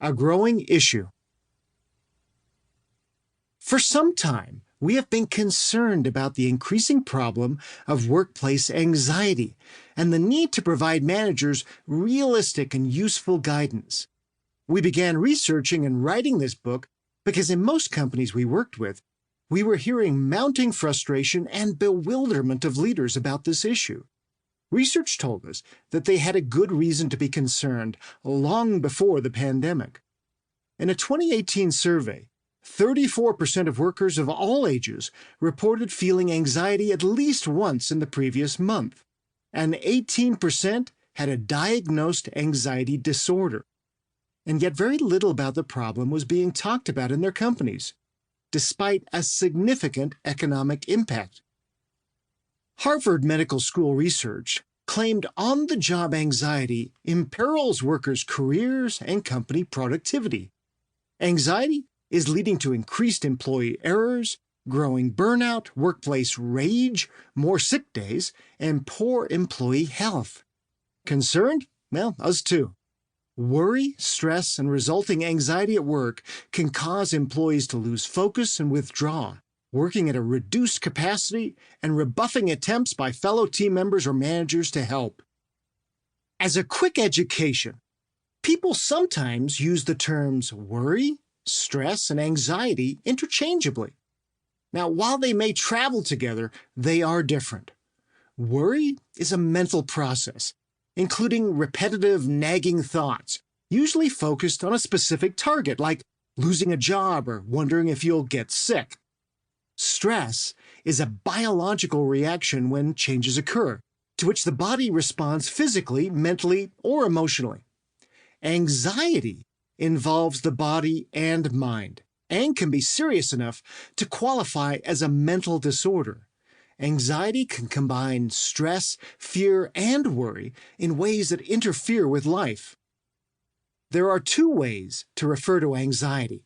A growing issue. For some time, we have been concerned about the increasing problem of workplace anxiety and the need to provide managers realistic and useful guidance. We began researching and writing this book because in most companies we worked with, we were hearing mounting frustration and bewilderment of leaders about this issue. Research told us that they had a good reason to be concerned long before the pandemic. In a 2018 survey, 34% of workers of all ages reported feeling anxiety at least once in the previous month, and 18% had a diagnosed anxiety disorder. And yet very little about the problem was being talked about in their companies, despite a significant economic impact. Harvard Medical School research claimed on-the-job anxiety imperils workers' careers and company productivity. Anxiety is leading to increased employee errors, growing burnout, workplace rage, more sick days, and poor employee health. Concerned? Well, us too. Worry, stress, and resulting anxiety at work can cause employees to lose focus and withdraw, working at a reduced capacity and rebuffing attempts by fellow team members or managers to help. As a quick education, people sometimes use the terms worry, stress, and anxiety interchangeably. Now, while they may travel together, they are different. Worry is a mental process, including repetitive, nagging thoughts, usually focused on a specific target, like losing a job or wondering if you'll get sick. Stress is a biological reaction when changes occur, to which the body responds physically, mentally, or emotionally. Anxiety involves the body and mind, and can be serious enough to qualify as a mental disorder. Anxiety can combine stress, fear, and worry in ways that interfere with life. There are two ways to refer to anxiety.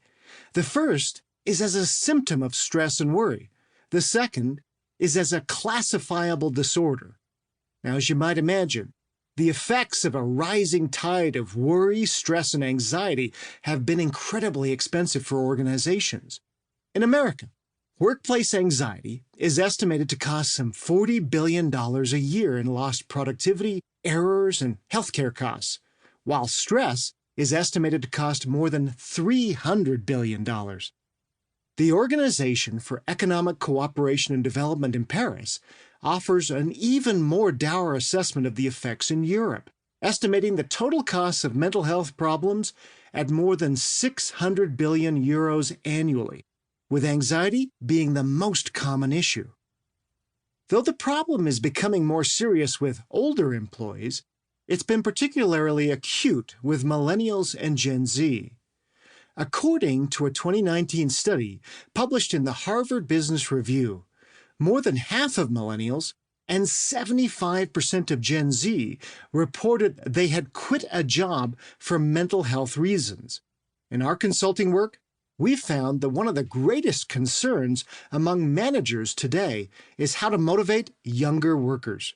The first is as a symptom of stress and worry. The second is as a classifiable disorder. Now, as you might imagine, the effects of a rising tide of worry, stress, and anxiety have been incredibly expensive for organizations. In America, workplace anxiety is estimated to cost some $40 billion a year in lost productivity, errors, and healthcare costs, while stress is estimated to cost more than $300 billion. The Organization for Economic Cooperation and Development in Paris offers an even more dour assessment of the effects in Europe, estimating the total costs of mental health problems at more than 600 billion euros annually, with anxiety being the most common issue. Though the problem is becoming more serious with older employees, it's been particularly acute with millennials and Gen Z. According to a 2019 study published in the Harvard Business Review, more than half of millennials and 75% of Gen Z reported they had quit a job for mental health reasons. In our consulting work, we found that one of the greatest concerns among managers today is how to motivate younger workers.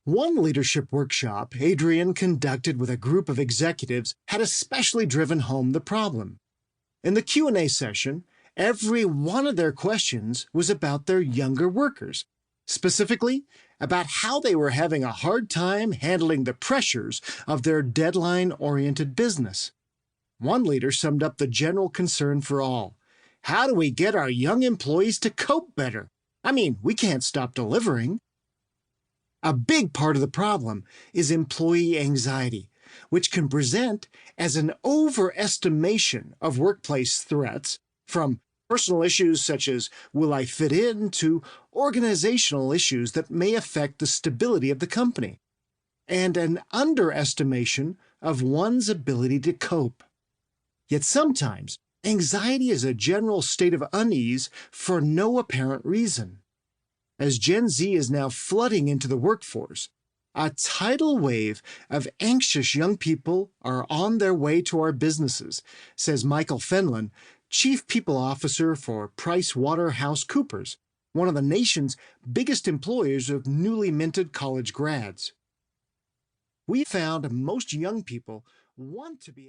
One leadership workshop Adrian conducted with a group of executives had especially driven home the problem. In the Q&A session, every one of their questions was about their younger workers, specifically about how they were having a hard time handling the pressures of their deadline-oriented business. One leader summed up the general concern for all. How do we get our young employees to cope better? I mean, we can't stop delivering. A big part of the problem is employee anxiety, which can present as an overestimation of workplace threats, from personal issues such as will I fit in to organizational issues that may affect the stability of the company, and an underestimation of one's ability to cope. Yet sometimes, anxiety is a general state of unease for no apparent reason. As Gen Z is now flooding into the workforce, a tidal wave of anxious young people are on their way to our businesses, says Michael Fenlon, Chief People Officer for PricewaterhouseCoopers, one of the nation's biggest employers of newly minted college grads. We found most young people want to be able